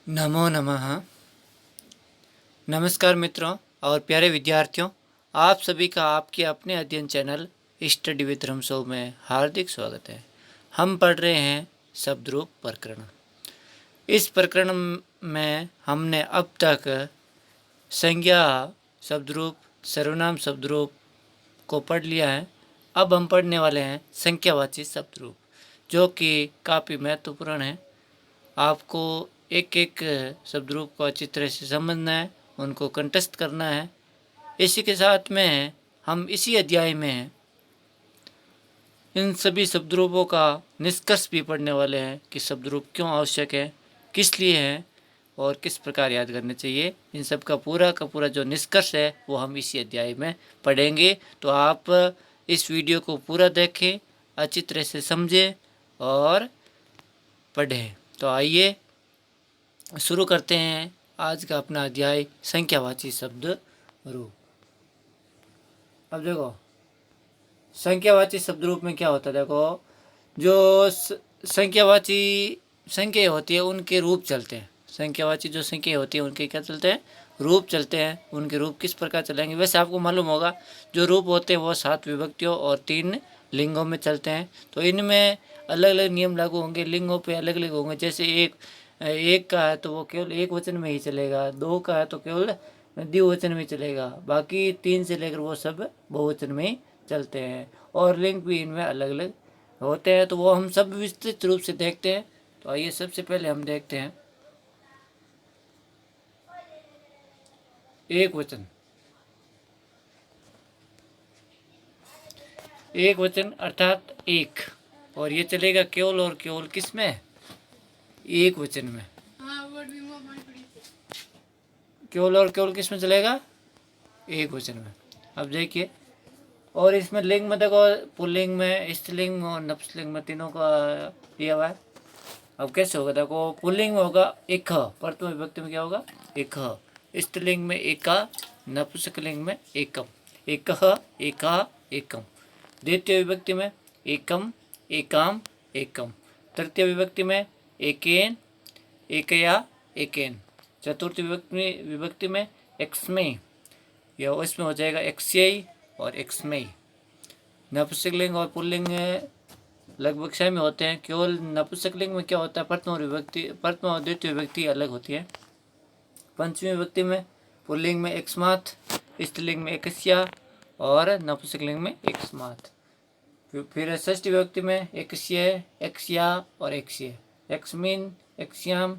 नमो नमः। नमस्कार मित्रों और प्यारे विद्यार्थियों, आप सभी का आपके अपने अध्ययन चैनल स्टडी विद रमसो में हार्दिक स्वागत है। हम पढ़ रहे हैं शब्दरूप प्रकरण। इस प्रकरण में हमने अब तक संज्ञा शब्दरूप, सर्वनाम शब्दरूप को पढ़ लिया है। अब हम पढ़ने वाले हैं संख्यावाची शब्दरूप, जो कि काफ़ी महत्वपूर्ण है। आपको एक एक शब्दरूप को अच्छी तरह से समझना है, उनको कंठस्थ करना है। इसी के साथ में हम इसी अध्याय में इन सभी शब्दरूपों का निष्कर्ष भी पढ़ने वाले हैं कि शब्दरूप क्यों आवश्यक है, किस लिए है और किस प्रकार याद करने चाहिए। इन सब का पूरा जो निष्कर्ष है वो हम इसी अध्याय में पढ़ेंगे। तो आप इस वीडियो को पूरा देखें, अच्छी तरह से समझें और पढ़ें। तो आइए शुरू करते हैं आज का अपना अध्याय संख्यावाची शब्द रूप। अब देखो संख्यावाची शब्द रूप में क्या होता है। देखो जो संख्यावाची संख्या होती है उनके रूप चलते हैं। संख्यावाची जो संख्या होती है उनके क्या चलते हैं, रूप चलते हैं। उनके रूप किस प्रकार चलेंगे, वैसे आपको मालूम होगा जो रूप होते हैं वो 7 विभक्तियों और 3 लिंगों में चलते हैं। तो इनमें अलग अलग नियम लागू होंगे, लिंगों पे अलग अलग होंगे। जैसे एक का है तो वो केवल एक वचन में ही चलेगा, 2 का है तो केवल द्विवचन में चलेगा, बाकी 3 से लेकर वो सब बहुवचन में ही चलते हैं। और लिंग भी इनमें अलग अलग होते हैं, तो वो हम सब विस्तृत रूप से देखते हैं। तो आइए सबसे पहले हम देखते हैं एक वचन। एक वचन अर्थात एक, और ये चलेगा केवल और केवल किस में, एक वचन में। केवल और केवल किस में चलेगा, एक वचन में। अब देखिए, और इसमें लिंग में देखो, पुल्लिंग में, स्त्रीलिंग और नपुंसकलिंग में तीनों का दिया हुआ है। अब कैसे होगा, देखो पुल्लिंग में होगा एक, प्रथम विभक्ति में क्या होगा एक, स्त्रीलिंग में एका, नपुंसकलिंग में एकम, एक एका एकम। द्वितीय विभक्ति में एकम एकाम एकम। तृतीय विभक्ति में एकेन एकया एकेन। चतुर्थ विभक्ति में एक्समय, या इसमें हो जाएगा एक्स्यय और एक्समय। नपुंसकलिंग और पुल्लिंग लगभग सेम होते हैं। केवल नपुंसकलिंग में क्या होता है, प्रथम और द्वितीय विभक्ति अलग होती है। पंचमी विभक्ति में पुल्लिंग में एक्स्मात्, स्त्रीलिंग में एकस्या और नपुंसकलिंग में एकस्मात्। फिर षष्ठी विभक्ति में एकस्य, एक्स्या और एक्स्ये, एक्स्मिन्, एक्स्याम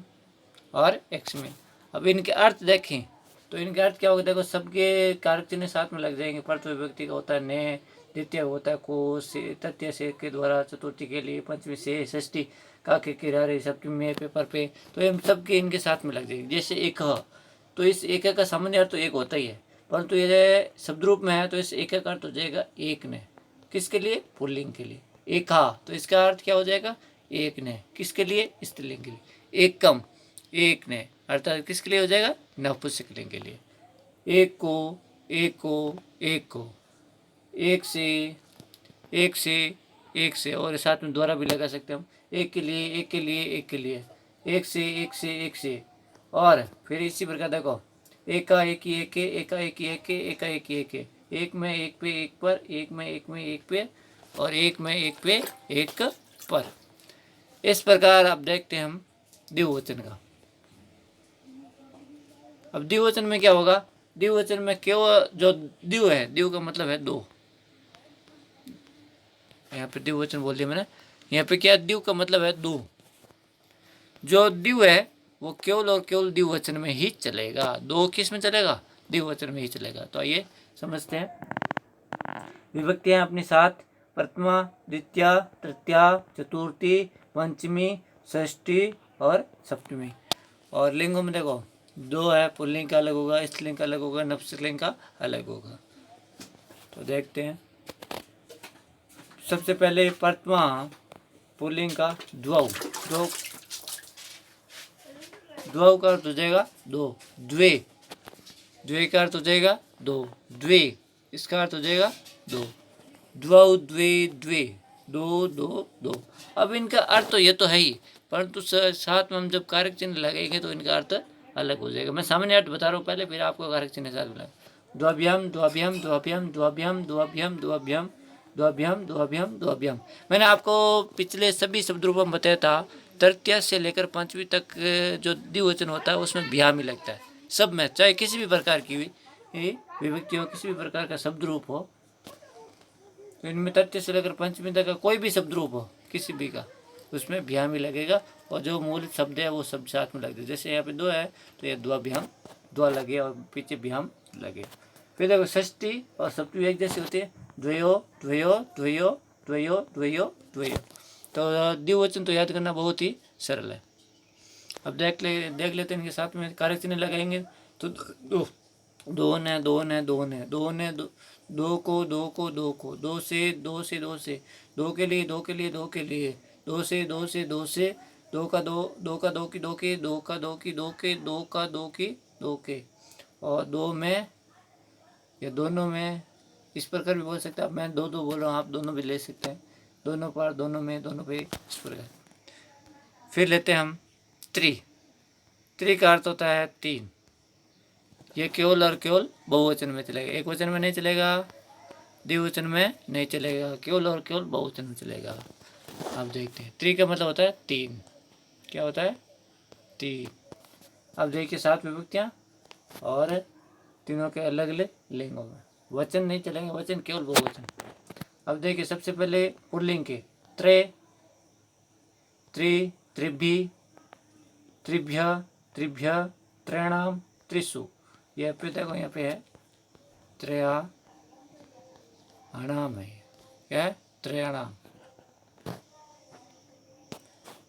और एक्स्मिन्। अब इनके अर्थ देखें तो इनके अर्थ क्या होगा, देखो सबके कारक चिन्ह साथ में लग जाएंगे। प्रथम विभक्ति का होता है ने, द्वितीय होता है को, तृतीय से के द्वारा, चतुर्थी के लिए, पंचमी से, षष्ठी का के किरारे, सप्तमी में पेपर पे, तो ये सबके इनके साथ में लग जाएंगे। जैसे एक ह, तो इस एक का सामान्य अर्थ तो एक होता ही है, परंतु ये शब्द रूप में है तो इस एक का अर्थ हो जाएगा एक ने। किसके लिए, पुल्लिंग के लिए। एक हा, तो इसका अर्थ क्या हो जाएगा, एक ने। किसके लिए, स्त्रीलिंग के लिए। एक कम, एक ने अर्थात किसके लिए हो जाएगा, नपुंसकलिंग के लिए। एक को, एक को, एक को, एक से, एक से, एक से, और साथ में द्वारा भी लगा सकते हैं हम। एक के लिए, एक के लिए, एक के लिए, एक से, एक से, एक से। और फिर इसी प्रकार देखो, एक का एक ही एक के, एक का एक ही एक के, एक का एक ही एक के, एक में एक पे एक पर, एक में एक पे, और एक में एक पे एक पर। इस प्रकार अब देखते हैं हम द्विवचन का। अब द्विवचन में क्या होगा, द्विवचन में केवल जो द्विव है, द्विव का मतलब है दो। यहाँ पे द्विवचन बोल दिया मैंने, यहाँ पे क्या, द्विव का मतलब है दो। जो द्विव है वो केवल और केवल द्विवचन में ही चलेगा। दो किस में चलेगा, द्विवचन में ही चलेगा। तो आइए समझते हैं। विभक्तियां अपनी सात, प्रथमा, द्वितीया, तृतीया, चतुर्थी, पंचमी, षष्ठी और सप्तमी। और लिंगों में देखो दो है, पुल्लिंग का अलग होगा, स्त्रीलिंग का अलग होगा, नपुंसकलिंग का अलग होगा। तो देखते हैं। सबसे पहले प्रथमा पुल्लिंग का द्वौ, द्वौ का अर्थ हो जाएगा दो। द्वे, द्वे का अर्थ हो जाएगा दो। द्वे, इसका अर्थ हो जाएगा दो। द्वौ द्वे द्वे, दो दो दो। अब इनका अर्थ तो ये तो है ही, परंतु साथ में हम जब कारक चिन्ह लगेंगे तो इनका अर्थ अलग हो जाएगा। मैं सामान्य अर्थ बता रहा हूँ पहले, फिर आपको कारक चिन्ह साथ मिला। द्वाभ्याम द्वाभ्याम द्वाभ्याम द्वाभ्याम द्वाभ्याम द्वाभ्याम द्वाभ्याम द्वाभ्याम द्वाभ्याम। मैंने आपको पिछले सभी शब्द रूपों में बताया था, तृतीया से लेकर पंचमी तक जो द्विवचन होता है उसमें भ्याम ही लगता है सब में, चाहे किसी भी प्रकार की विभक्ति हो, किसी भी प्रकार का शब्द रूप हो, तो इनमें तृतीय से लेकर पंचमी तक का कोई भी शब्द रूप हो किसी भी का, उसमें भ्याम ही लगेगा और जो मूल शब्द है वो शब्द साथ में लग दे। जैसे यहाँ पे दो है तो ये द्वाभ्याम, द्वा लगे और पीछे भ्याम लगे। फिर देखो षष्ठी और सप्तमी एक जैसी होती है, द्वयो द्वयो द्वयो द्वयो द्वयो द्वयो। तो द्विवचन तो याद करना बहुत ही सरल है। अब देख लेते हैं इनके साथ में कारक चिन्ह लगाएंगे तो दो ने दो ने दो ने दो ने दो को दो को दो को, दो से दो से दो से, दो के लिए दो के लिए दो के लिए, दो से दो से दो से, दो का दो की दो के, दो का दो की दो के, दो का दो की दो के, और दो में या दोनों में, इस प्रकार भी बोल सकते हैं। अब मैं दो बोल रहा हूँ, आप दोनों भी ले सकते हैं, दोनों पर, दोनों में, दोनों पे, इस प्रकार। फिर लेते हैं हम त्रि का अर्थ होता है तीन। ये केवल और केवल बहुवचन में चलेगा, एक वचन में नहीं चलेगा, द्विवचन में नहीं चलेगा, केवल और केवल बहुवचन में चलेगा। आप देखते हैं त्रि का मतलब होता है तीन। क्या होता है? तीन। अब देखिए सात विभक्तियाँ और तीनों के अलग अलग लिंगों में वचन नहीं चलेंगे, वचन केवल बहुवचन। अब देखिए सबसे पहले पुल्लिंग के त्रे, त्रि, त्रिभि, त्रिभ्य, त्रिभ्य, त्रैणाम, त्रिषु। यह पे देखो यहाँ पे है त्रयाणाम है, क्या है? त्रयाणाम।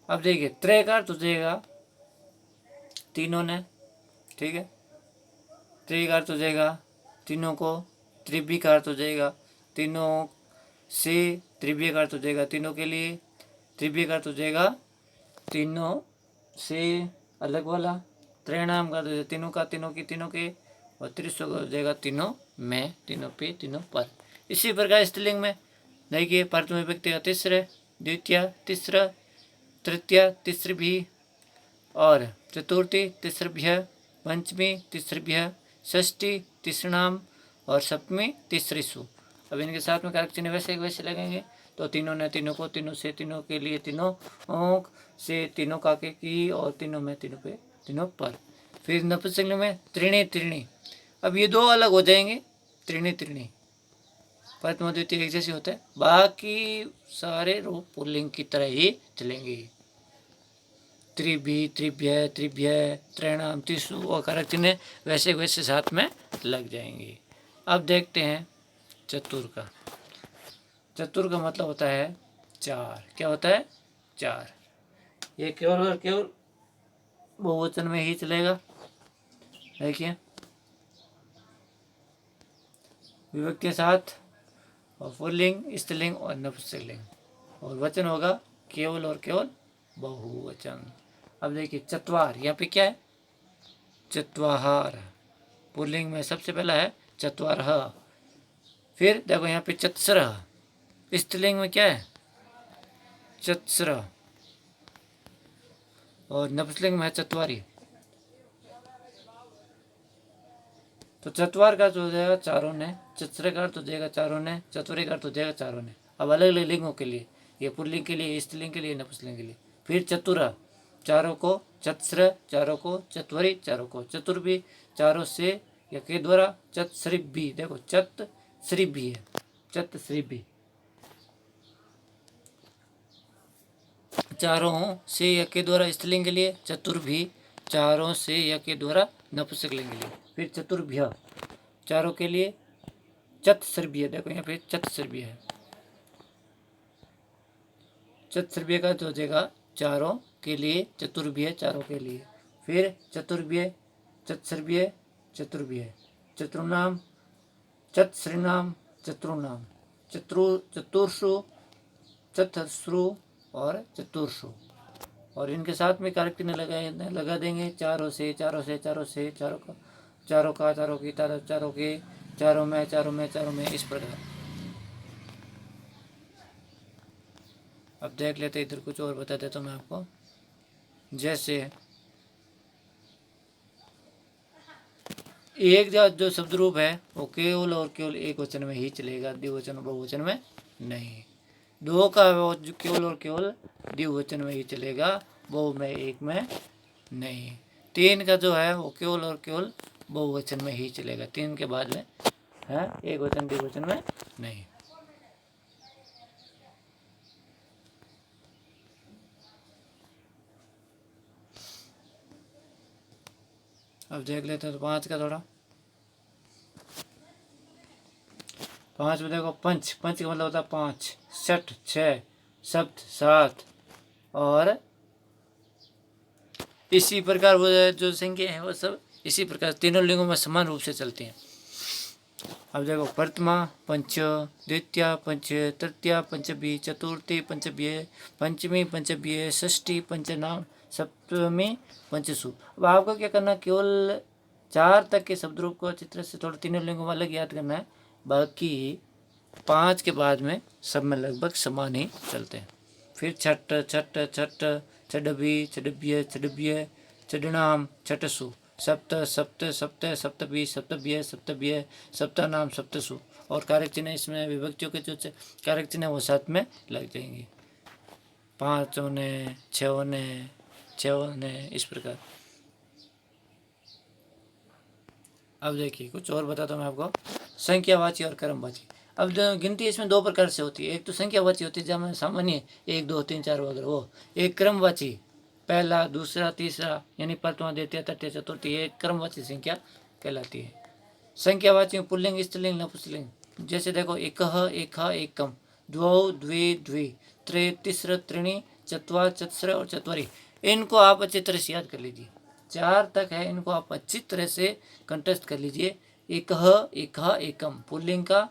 अब देखिए त्रय का अर्थ हो जाएगा तीनों ने, ठीक है। त्रि का अर्थ हो जाएगा तीनों को, त्रिभि का अर्थ हो जाएगा तीनों से, त्रिभ्य का अर्थ हो जाएगा तीनों के लिए, त्रिभ्य का अर्थ हो जाएगा तीनों से अलग वाला, त्रैणाम का तो तीनों का, तीनों की, तीनों के, और त्रिशु का हो जाएगा तीनों में, तीनों पे, तीनों पर। इसी प्रकार स्त्रीलिंग में देखिए प्रथम विभक्ति का तीसरे, द्वितीय तीसरा, तृतीय तीसरी, और चतुर्थी तीसरभ्य, पंचमी तीसरभ्य, षष्ठी तीसृणाम, और सप्तमी तीसरीसु। अब इनके साथ में कारक चिन्ह वैसे लगेंगे तो तीनों ने, तीनों को, तीनों से, तीनों के लिए, तीनों से, तीनों काके की, और तीनों में, तीनों पे, तीनों पर। फिर नपुंसकलिंग में त्रीणी। अब ये दो अलग हो जाएंगे, त्रीणी प्रथम द्वितीय एक जैसे होता है, बाकी सारे रूप पुल्लिंग की तरह ही चलेंगे। त्रिभि, त्रिभ्य, त्रैणाम, त्रिषु, और कारक चिन्ह वैसे साथ में लग जाएंगे। अब देखते हैं चतुर का। चतुर का मतलब होता है चार। क्या होता है? चार। ये केवल और केवल बहुवचन में ही चलेगा। देखिए विभक्ति के साथ, और पुल्लिंग, स्त्रीलिंग और नपुंसकलिंग, और वचन होगा केवल और केवल बहुवचन। अब देखिए चत्वार, यहाँ पे क्या है? चत्वाहार। पुल्लिंग में सबसे पहला है चत्वारः। फिर देखो यहाँ पे चत्स्रः। स्त्रीलिंग में क्या है? चत्स्र। और नपुंसकलिंग में है चत्वारी। तो चत्वार का अर्थ हो जाएगा चारों ने, चत्स्र का अर्थ हो जाएगा चारों ने, चतुरी का अर्थ हो जाएगा चारों ने। अब अलग अलग लिंगों के लिए, ये पुल्लिंग के लिए, स्त्रीलिंग के लिए, नपुंसकलिंग के लिए। फिर चतुरा, चारों को, चत्स्र चारों को, चत्वरी चारों को, चतुर्भि चारों से या के द्वारा, चतश्रिभि। देखो चतश्रिभि है, चतश्रिभि चारों से या के द्वारा स्त्रीलिंग के लिए, चतुर्भि चारों से या के द्वारा नपुंसकलिंग के लिए। फिर चतुर्भ्य चारों के लिए, चतश्रभ्य। देखो यहाँ पे चतश्रभ्य है, चतश्रभ्य का तो हो जाएगा चारों के लिए, चतुर्भ्य चारों के लिए। फिर चतुर्भ्य, चतश्रभ्य, चतुर्भ्य, चतुर्नाम, चतश्रीनाम, चतुर्नाम, चतुर्षु, चतस्रु और चतुर्षु। और इनके साथ में कारक चिन्ह लगा देंगे चारों से, चारों से, चारों से, चारों का, चारों का, चारों की, चारों के, चारों में, चारों में, चारों में, इस प्रकार। अब देख लेते इधर कुछ और बता देता हूँ मैं आपको। जैसे एक जो शब्द रूप है वो केवल और केवल एक वचन में ही चलेगा, द्विवचन और बहुवचन में नहीं। दो का वो केवल और केवल द्विवचन में ही चलेगा, बहु में एक में नहीं। तीन का जो है वो केवल और केवल बहुवचन में ही चलेगा, तीन के बाद में है एक वचन द्विवचन में नहीं। अब देख लेते हैं तो पांच का थोड़ा। पांच में देखो पंच, पंच का मतलब होता है पांच, छठ छः, सप्त सात, और इसी प्रकार वो जो संख्या है वो सब इसी प्रकार तीनों लिंगों में समान रूप से चलती हैं। अब देखो प्रथमा पंच, द्वितीया पंच, तृतीया पंचभी, चतुर्थी पंचभ्य, पंचमी पंचभ्य, षष्ठी पंचनाम, सप्तमी पंचसु। अब आपको क्या करना है, केवल चार तक के शब्द रूप को अच्छी तरह से थोड़ा तीनों लिंगों में अलग याद करना है, बाकी पाँच के बाद में सब में लगभग समान ही चलते हैं। फिर छठ छठ छठ, छडभी छडभ्य छडभ्य, छडनाम छठसु, सप्त सप्त सप्त, सप्तभी सप्तभ्य सप्तभ्य, सप्तानाम सप्तसु। और कारक चिन्ह इसमें विभक्तियों के जो कारक चिन्ह है वो साथ में लग जाएंगे, पाँच होने, छः होने, छः होने, इस प्रकार। अब देखिए कुछ और बताता हूँ मैं आपको, संख्यावाची और कर्मवाची। अब गिनती इसमें दो प्रकार से होती है, एक तो संख्यावाची होती है जहाँ सामान्य 1 2 3 4 वगैरह वो, एक क्रमवाची पहला दूसरा तीसरा यानी प्रथमा द्वितीय तृतीय चतुर्थी, ये क्रमवाची संख्या कहलाती है। संख्यावाची में पुल्लिंग स्त्रीलिंग नपुंसकलिंग, जैसे देखो एकः एकः एकम, द्वौ द्वे द्वे, त्रे तिस्र त्रीणि, चत्वार चत्स्र और चत्वारि। इनको आप अच्छी तरह से याद कर लीजिए, चार तक है, इनको आप अच्छी तरह से कंटेस्ट कर लीजिए। एकः एकः एकम पुल्लिंग का,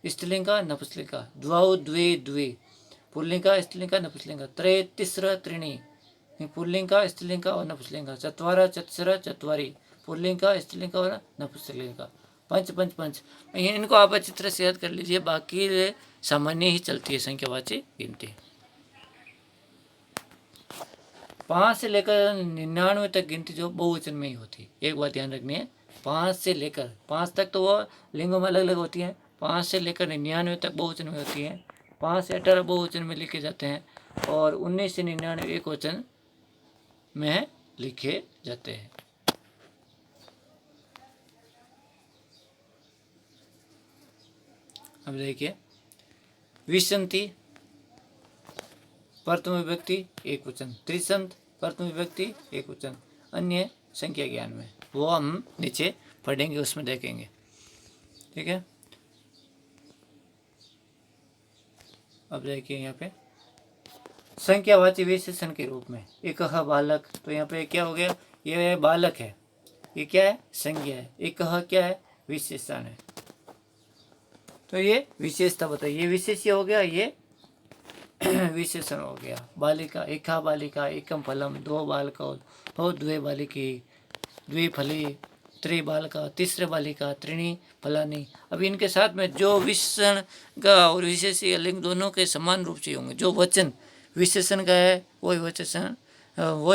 स्त्रीलिंग का, नपुंसकलिंग का, द्वौ द्वे द्वे पुल्लिंग का, स्त्रीलिंग का, नपुंसकलिंग का, त्रे तिस्र त्रीणि पुल्लिंग का, स्त्रीलिंग का और नपुंसकलिंग का, चत्वार चत्स्र चत्वारि पुल्लिंग का, स्त्रीलिंग का और नपुंसकलिंग का, पंच पंच पंच। इनको आप अच्छी तरह से याद कर लीजिए, बाकी सामान्य ही चलती है संख्यावाची गिनती। 5 से लेकर 99 तक गिनती जो बहुवचन में ही होती है, एक बात ध्यान रखनी है, 5 से लेकर 5 तक तो वो लिंगों में अलग अलग होती हैं, 5 से लेकर 99 तक बहुवचन में होती हैं, 5 से 18 बहुवचन में लिखे जाते हैं, और 19 से 99 एक वचन में लिखे जाते हैं। अब देखिए, विसंति प्रथम विभक्ति एक वचन, त्रिसंत प्रथम विभक्ति एक वचन, अन्य संख्या ज्ञान में, वो हम नीचे पढ़ेंगे, उसमें देखेंगे, ठीक है। अब देखिए यहाँ पे संख्यावाची विशेषण के रूप में, एक बालक, तो यहाँ पे क्या हो गया, ये बालक है, ये क्या है, संज्ञा है, एक क्या है, विशेषण है, तो ये विशेषता बताइए, ये विशेष्य हो गया, ये विशेषण हो गया। बालिका, एका बालिका, एकम फलम, दो बालकों, दो द्वे बालिकी, द्वे फली, त्रि बालका, तीसरे बालिका, त्रीणी फलानी। अब इनके साथ में जो विशेषण का और विशेषीय लिंग दोनों के समान रूप से होंगे, जो वचन विशेषण का है वही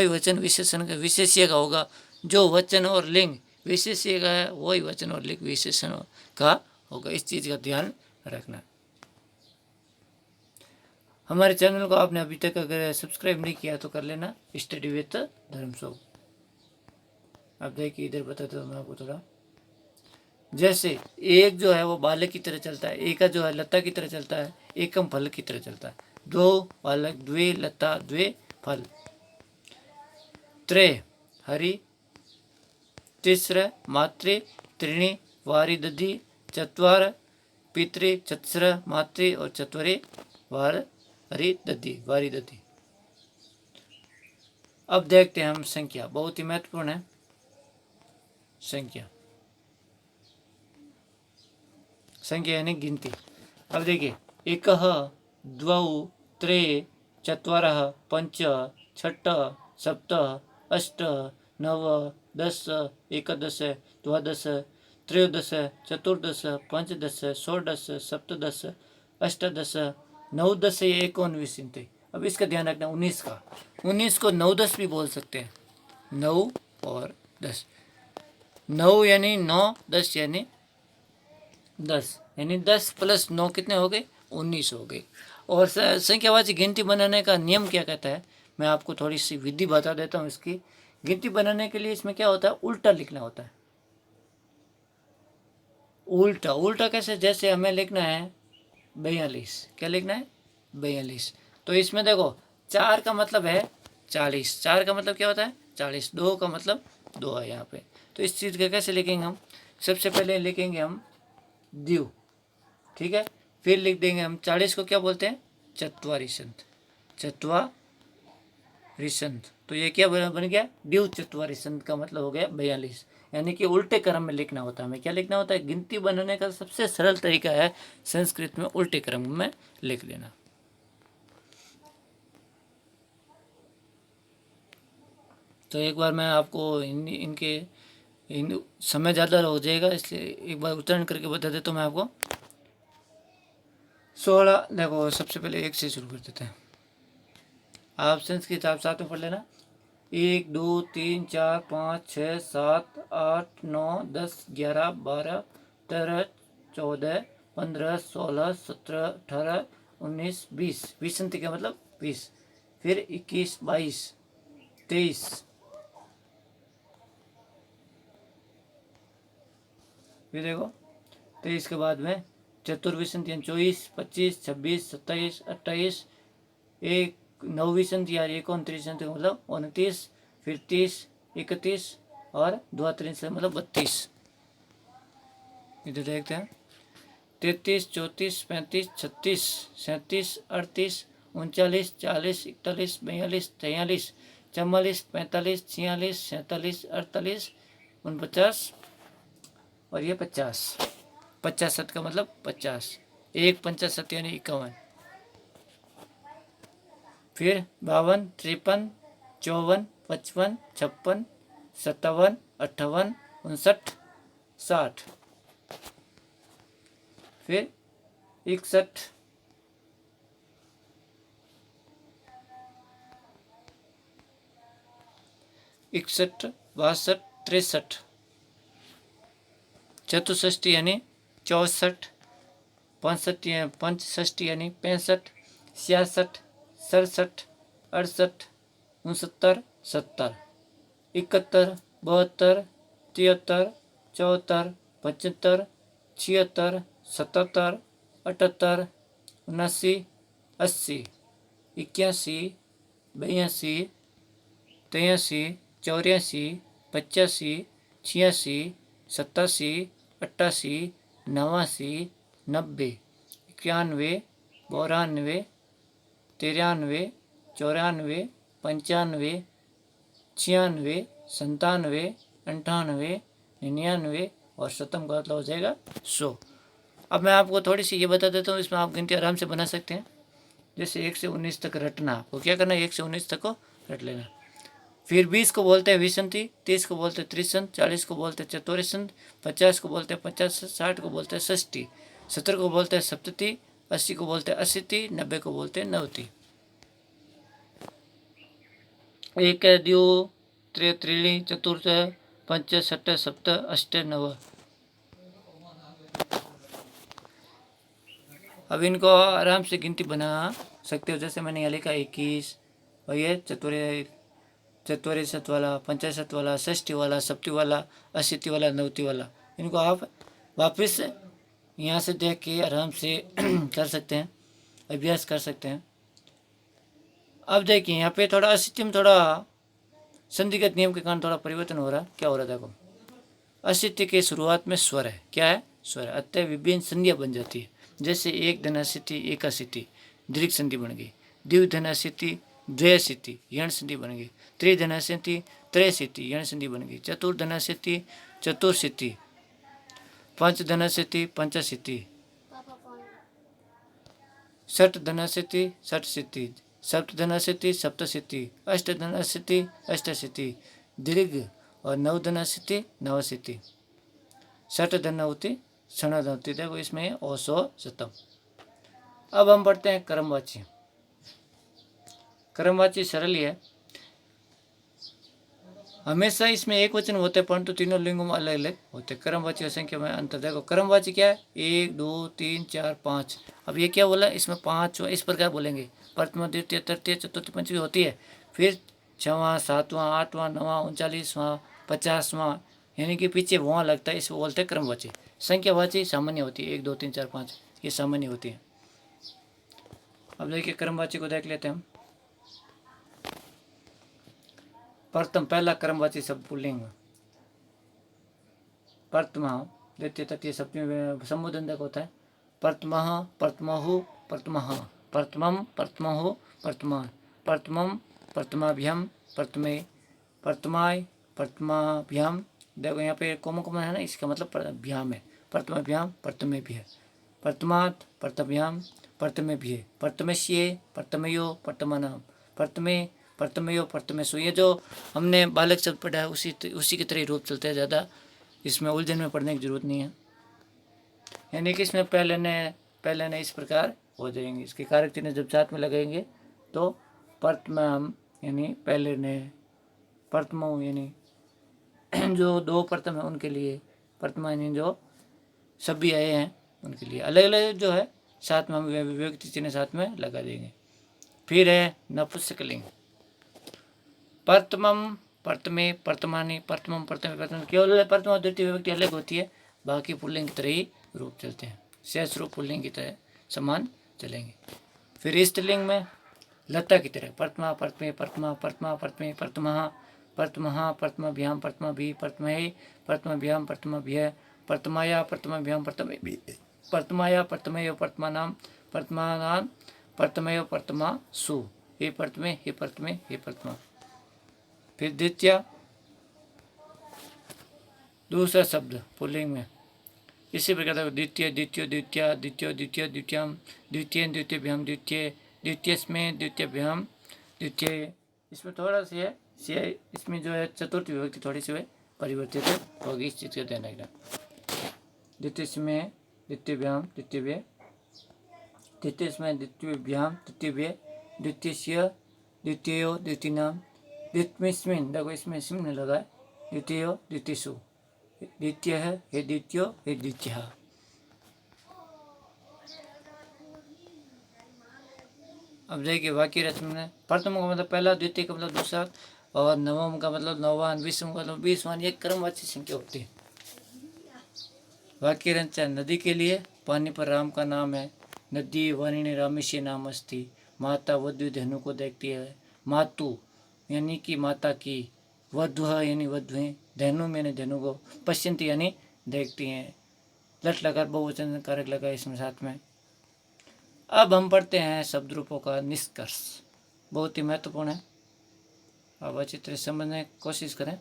वचन विशेषण का विशेषीय का होगा, जो वचन और लिंग विशेषीय का है वही वचन और लिंग विशेषण का होगा। इस चीज़ का ध्यान रखना। हमारे चैनल को आपने अभी तक अगर सब्सक्राइब नहीं किया तो कर लेना, स्टडी विद धर्मसो। अब देखिए इधर बताता हूँ मैं आपको थोड़ा, जैसे एक जो है वो बालक की तरह चलता है, एक का जो है लता की तरह चलता है, एकम फल की तरह चलता है, दो बालक, द्वे लता, द्वे फल, त्रे हरि, तिस्र मातृ, त्रीणि वारी दधि, चत्वार पितृ, चत्स्र मातृ और चत्वरे वार हरि दधि वारी दधि। अब देखते हैं हम संख्या, बहुत ही महत्वपूर्ण है संख्या, संख्या यानी गिनती। अब देखिए, एकः द्वौ त्रे चत्वारः पंच छठ सप्त अष्ट नव दश एकादश द्वादश त्रयोदश चतुर्दश पंचदश षोडश सप्तदश अष्टादश नवदश एकोनविंशति। अब इसका ध्यान रखना, 19 का 19 को 9 10 भी बोल सकते हैं, 9 और 10। 9 यानी 9, 10 यानी 10, यानी 10 + 9 कितने हो गए? 19 हो गए। और संख्यावाची गिनती बनाने का नियम क्या कहता है, मैं आपको थोड़ी सी विधि बता देता हूँ इसकी। गिनती बनाने के लिए इसमें क्या होता है, उल्टा लिखना होता है। उल्टा उल्टा कैसे? जैसे हमें लिखना है 42, क्या लिखना है? 42। तो इसमें देखो 4 का मतलब है 40, 4 का मतलब क्या होता है? 40, 2 का मतलब 2 है यहाँ पे। तो इस चीज़ का कैसे लिखेंगे हम? सबसे पहले लिखेंगे हम द्यू, ठीक है। फिर लिख देंगे हम 40 को क्या बोलते हैं? चत्वारिशंत, चत्वारिशंत। तो ये क्या बन गया? द्यू चत्वारिशंत का मतलब हो गया 42। यानी कि उल्टे क्रम में लिखना होता है। हमें क्या लिखना होता है? गिनती बनाने का सबसे सरल तरीका है संस्कृत में उल्टे क्रम में लिख देना। तो एक बार मैं आपको इनके समय ज़्यादा हो जाएगा, इसलिए एक बार उच्चारण करके बता देता हूँ मैं आपको। 16, देखो सबसे पहले 1 से शुरू कर देते हैं। आप संस्कृत आप साथ में पढ़ लेना। 1 2 3 4 5 6 7 8 9 10 11 12 13 14 15 16 17 18 19 20। 20 का मतलब 20। फिर 21 22 23, फिर देखो 23 के बाद में चतुर्विशंत यानी 24 25 26 27 28, एक 9 यानी 29 मतलब 29, फिर 30 31 और 32 मतलब 32। इधर देखते हैं 33 34 35 36 37 38 39 40 41 42 43 44 45 46 47 48 49 और ये 50। 50 का मतलब 50, 1 50 यानी 51। फिर 52 53 54 55 56 57 58 59 60, फिर 61 61 62 63, चतुष्टी यानी 64, 65 यानी 65, 66 67 68 69 70, 71 72 73 74 75 76 77 78 79 80, 81 82 83 84 85 86 87 88 89 90, 91 92 93 94 95 96 97 98 99 और 100 का मतलब हो जाएगा 100। अब मैं आपको थोड़ी सी ये बता देता हूँ, इसमें आप गिनती आराम से बना सकते हैं। जैसे 1 से 19 तक रटना, आपको क्या करना है? 1 से 19 तक को रट लेना। फिर 20 को बोलते हैं विसंति, 30 को बोलते हैं त्रिशंत, 40 को बोलते हैं चतुरिशंत, 50 को बोलते हैं 50, 60 को बोलते हैं षष्ठी, 70 को बोलते हैं सप्तति, 80 को बोलते हैं अशीति, 90 को बोलते हैं नवति। एक द्यु त्रीणि चतुर्थ पंच षट् सप्त अष्ट नव। अब इनको आराम से गिनती बना सकते हो। जैसे मैंने यहाँ लिखा 21, और ये चतुर्शत वाला, पंचाशत वाला, षष्ठी वाला, सप्ती वाला, अशीति वाला, नवती वाला। इनको आप वापस यहाँ से देख के आराम से कर सकते हैं, अभ्यास कर सकते हैं। अब देखिए यहाँ पे थोड़ा अशीति में थोड़ा संधिगत नियम के कारण थोड़ा परिवर्तन हो रहा है। क्या हो रहा है देखो, अशीति के शुरुआत में स्वर है, क्या है? स्वर। अतः विभिन्न संधियाँ बन जाती है। जैसे एक धनाशीति, एकाशीति, दीर्घ संधि बन गई। द्विधनाशीति, द्वयशीति, यण संधि बन गई। त्रिधनाशीति, त्रयशीति, यण संधि बन गई। चतुर्धनाशीति, चतुर्शीति, पंचधनाशीति, पंचाशीति, षट्धनाशीति, षट्शीति, सप्तधनाशीति, सप्तशीति, अष्टधनाशीति, अष्टशीति, दीर्घ और नवधनाशीति, नवशीति, षट्धनवती, षणधनवती। देखो इसमें ओसो शतम। अब हम पढ़ते हैं क्रमवाची। क्रमवाची सरल ही है। हमेशा इसमें एक वचन होते हैं, परंतु तीनों लिंगों में अलग अलग होते हैं। क्रमवाची और संख्या में अंतर देखो। क्रमवाची क्या है? 1 2 3 4 5। अब ये क्या बोला? इसमें 5 इस प्रकार बोलेंगे। प्रथमा द्वितीय तृतीय चतुर्थी पंचमी होती है, फिर 6वां 7वां 8वां 9वां 39वां 50वां, यानी कि पीछे वहाँ लगता है, इसको बोलते हैं क्रमवाची। संख्यावाची सामान्य होती है, 1 2 3 4 5, ये सामान्य होती है। अब देखिए क्रमवाची को देख लेते हैं हम। प्रथम पहला क्रमवाची शब्द पुल्लिंग। प्रथमा द्वितीय तृतीय सप्तमी समुदंडक होता है। प्रथमः प्रथमहु प्रथमः प्रथमम प्रथमहु प्रथमा प्रथमम प्रथमाभ्याम प्रथमे प्रथमाय प्रथमाभ्याम। देखो यहाँ पे कोमा कोमा है ना, इसका मतलब भ्याम है। प्रथमाभ्याम प्रथमेभ्य प्रथमात् प्रथमाभ्याम प्रथमेभ्य प्रथमस्य प्रथमयो प्रथमानाम प्रथमे प्रथमयो प्रथमेषु। ये जो हमने बालक शब्द पढ़ा है उसी की तरह रूप चलते हैं, ज़्यादा इसमें उलझन में पढ़ने की जरूरत नहीं है। यानी कि इसमें पहले ने इस प्रकार हो जाएंगे। इसके कारक चिन्ह जब साथ में लगाएंगे तो प्रथम यानी पहले ने, प्रथमो यानी जो दो प्रथम है उनके लिए, प्रथमा यानी जो सभी आए हैं उनके लिए, अलग अलग जो है साथ में हम व्यक्ति चिन्ह साथ में लगा देंगे। फिर है नपुंसकलिंग। प्रथमम प्रथमे प्रथमानी प्रथमम प्रथमे प्रथम, केवल प्रथम और द्वितीय विभक्ति अलग होती है, बाकी पुल्लिंग की तरह ही रूप चलते हैं। शेष रूप पुल्लिंग की तरह समान चलेंगे। फिर स्त्रीलिंग में लता की तरह प्रथमा प्रथमे प्रथमा प्रथमा प्रथमे प्रथमा प्रथमः प्रथमाभ्याम प्रथमाभि प्रथमहे प्रथमाभ्याम प्रथमाभ्य प्रथमाया प्रथमाभ्याम प्रथमेभि प्रथमाया प्रथमयो प्रथमानाम प्रथमानाम प्रथमयो प्रथमासु। हे प्रथमे हे प्रथमे हे प्रथमा। फिर द्वितीय दूसरा शब्द पुल्लिंग में इसी प्रकार द्वितीय द्वितीय द्वितीय द्वितीय द्वितीय द्वितीयम द्वितीय द्वितीयभ्याम द्वितीय द्वितीयस्में द्वितीयभ्याम द्वितीय। इसमें थोड़ा सी है इसमें जो है चतुर्थ विभक्ति थोड़ी सी परिवर्तित होगी, इस चीज़ का ध्यान रखना। द्वितीयस्में द्वितीयभ्याम द्वितीयभ्य तृतीयस्में द्वितीयभ्याम तृतीयभ्य द्वितीयस्य द्वितीयो द्वितीयाम द्वितीयस्मिन्, देखो इसमें सिम लगा है, द्वितीयो द्वितीयसु द्वितीय है हे द्वितीयो हे द्वितीय। अब देखिए वाक्य रचना में प्रथम का मतलब पहला, द्वितीय का मतलब दूसरा, और नवम का मतलब नौवान, विषम का मतलब 20वां। ये क्रमवाची संख्या होती है। वाक्य रचना नदी के लिए पानी पर राम का नाम है। नदी वाणी रामेश्य नाम अस्ति। माता वधु धेनु को देखती है। मातु यानी कि माता की, वधु यानी वधुएं, धेनु यानी धेनु को, पश्यंती यानी देखती हैं। लट लगाकर बहुवचन कारक लगा इसमें साथ में। अब हम पढ़ते हैं शब्द रूपों का निष्कर्ष, बहुत ही महत्वपूर्ण है। अब अच्छी तरह समझने की कोशिश करें।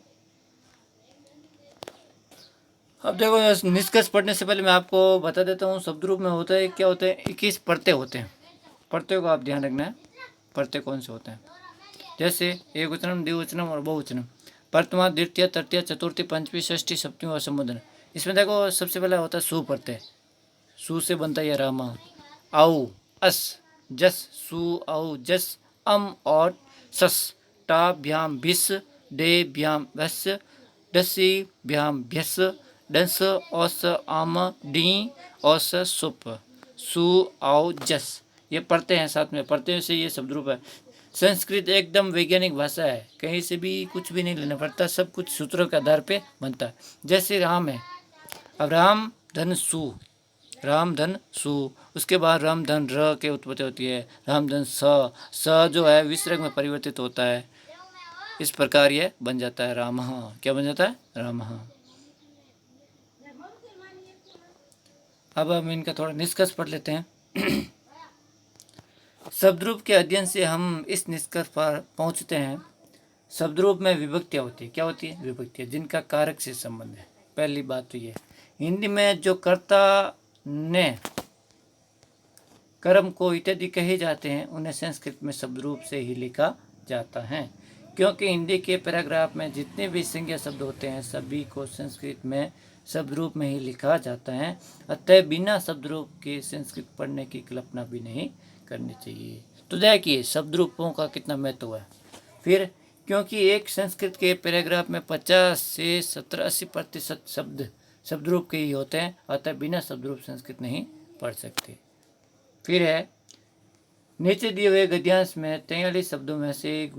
अब देखो निष्कर्ष पढ़ने से पहले मैं आपको बता देता हूँ शब्द रूप में होता है क्या होता है। 21 प्रत्यय होते हैं। प्रत्यय को आप ध्यान रखना है, प्रत्यय कौन से होते हैं। जैसे एक वचनम द्विवचनम और बहुवचनम। प्रथमा द्वितीय तृतीय चतुर्थी पंचमी षष्ठी सप्तमी और संबोधन। इसमें देखो सबसे पहला होता है सु प्रत्यय। सु से बनता है रामा। औ अस जस सु औ जस अम और सस। टा भ्याम भिस डे भ्याम भस डसी भ्याम भ्यस डस औस आम डी औस सुप सु औ जस। ये पढ़ते हैं साथ में, पढ़ते से ये शब्द रूप है। संस्कृत एकदम वैज्ञानिक भाषा है, कहीं से भी कुछ भी नहीं लेना पड़ता, सब कुछ सूत्रों के आधार पे बनता है। जैसे राम है, अब राम धन सु, राम धन सु, उसके बाद राम धन र के उत्पत्ति होती है। राम धन स जो है विसर्ग में परिवर्तित होता है। इस प्रकार ये बन जाता है राम। क्या बन जाता है? राम। अब हम इनका थोड़ा निष्कर्ष पढ़ लेते हैं। शब्द रूप के अध्ययन से हम इस निष्कर्ष पर पहुंचते हैं। शब्द रूप में विभक्तियाँ होती है। क्या होती है? विभक्तियाँ, जिनका कारक से संबंध है। पहली बात तो ये, हिंदी में जो कर्ता ने कर्म को इत्यादि कहे जाते हैं उन्हें संस्कृत में शब्द रूप से ही लिखा जाता है। क्योंकि हिंदी के पैराग्राफ में जितने भी संज्ञा शब्द होते हैं सभी को संस्कृत में शब्द रूप में ही लिखा जाता है। अतः बिना शब्द रूप के संस्कृत पढ़ने की कल्पना भी नहीं करनी चाहिए। तो देखिए शब्द रूपों का कितना महत्व है। फिर क्योंकि एक संस्कृत के पैराग्राफ में 50 से 70-80% शब्द रूप के ही होते हैं, अतः बिना शब्द रूप संस्कृत नहीं पढ़ सकते। फिर है नीचे दिए हुए गद्यांश में 43 शब्दों में से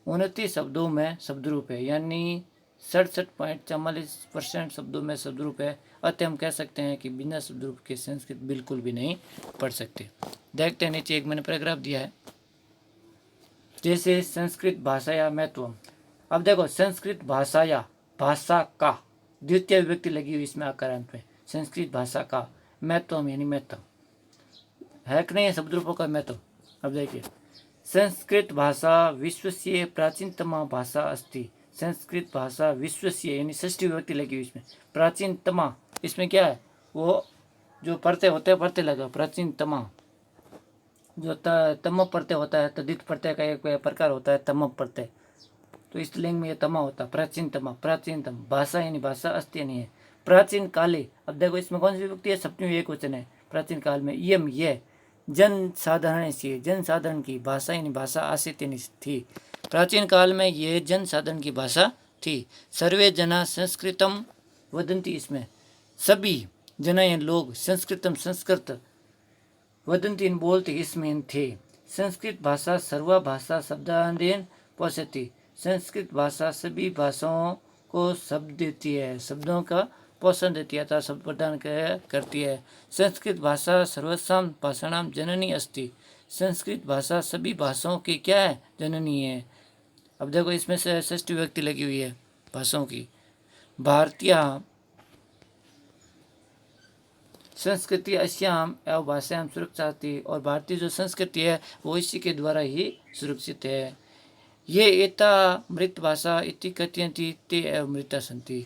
29 शब्दों में शब्द रूप है, यानी 67.44% शब्दों में शब्द रूप है, अतः हम कह सकते हैं कि बिना शब्द रूप के संस्कृत बिल्कुल भी नहीं पढ़ सकते। देखते हैं नीचे एक मैंने पैराग्राफ दिया है, जैसे संस्कृत भाषाया महत्व। अब देखो संस्कृत भाषाया, भाषा का द्वितीय विभक्ति लगी हुई इसमें आकारांत में, संस्कृत भाषा का महत्व यानी महत्व है कि नहीं है शब्द रूपों का महत्व। अब देखिए संस्कृत भाषा विश्वस्य प्राचीनतमा भाषा अस्ति। संस्कृत भाषा विश्वस्य यानी षष्ठी विभक्ति लगी हुई इसमें, प्राचीनतमा इसमें क्या है, वो जो प्रत्यय होते हैं प्रत्यय लगा, प्राचीनतमा जो तम प्रत्यय होता है, तदित प्रत्यय का एक प्रकार होता है तम प्रत्यय, तो इस लिंग में ये तमा होता है, प्राचीनतमा प्राचीनतम भाषा यानी भाषा अस्ति नहीं है। प्राचीन काले, अब देखो इसमें कौन सी विभक्ति है, सप्तमी एक वचन है, प्राचीन काल में इयम ये जन साधारण से, जन साधारण की भाषा यानी भाषा आसित थी, प्राचीन काल में ये जन साधारण की भाषा थी। सर्वे जना संस्कृतम वदंती, इसमें सभी जना लोग संस्कृतम संस्कृत वदंती बोलते इसमें थे। संस्कृत भाषा सर्वा भाषा शब्दांदेन पोषती, संस्कृत भाषा सभी भाषाओं को शब्द देती है, शब्दों का पोषण देती है अथवा शब्द प्रदान करती है। संस्कृत भाषा सर्वसाम भाषाणाम जननी अस्ति, संस्कृत भाषा सभी भाषाओं की क्या है, जननी है। अब देखो इसमें से षष्ठी विभक्ति लगी हुई है भाषाओं की। भारतीय संस्कृति अस्याम एवं भाषायाम सुरक्षा थी, और भारतीय जो संस्कृति है वो इसी के द्वारा ही सुरक्षित है। ये एता मृत भाषा इति कथयन्ति ते एवं मृता सन्ति,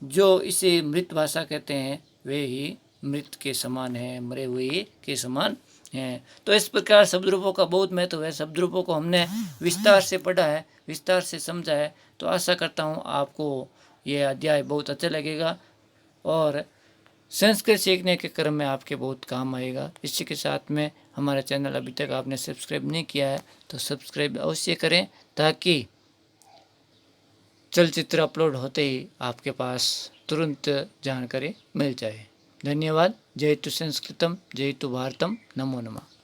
जो इसे मृत भाषा कहते हैं वे ही मृत के समान है, मरे हुए के समान हैं। तो इस प्रकार शब्द रूपों का बहुत महत्व है। शब्द रूपों को हमने विस्तार से पढ़ा है, विस्तार से समझा है, तो आशा करता हूँ आपको ये अध्याय बहुत अच्छा लगेगा और संस्कृत सीखने के क्रम में आपके बहुत काम आएगा। इसी के साथ में हमारा चैनल अभी तक आपने सब्सक्राइब नहीं किया है तो सब्सक्राइब अवश्य करें, ताकि चलचित्र अपलोड होते ही आपके पास तुरंत जानकारी मिल जाए। धन्यवाद। जय तु संस्कृतम, जय तु भारतम, नमो नमः।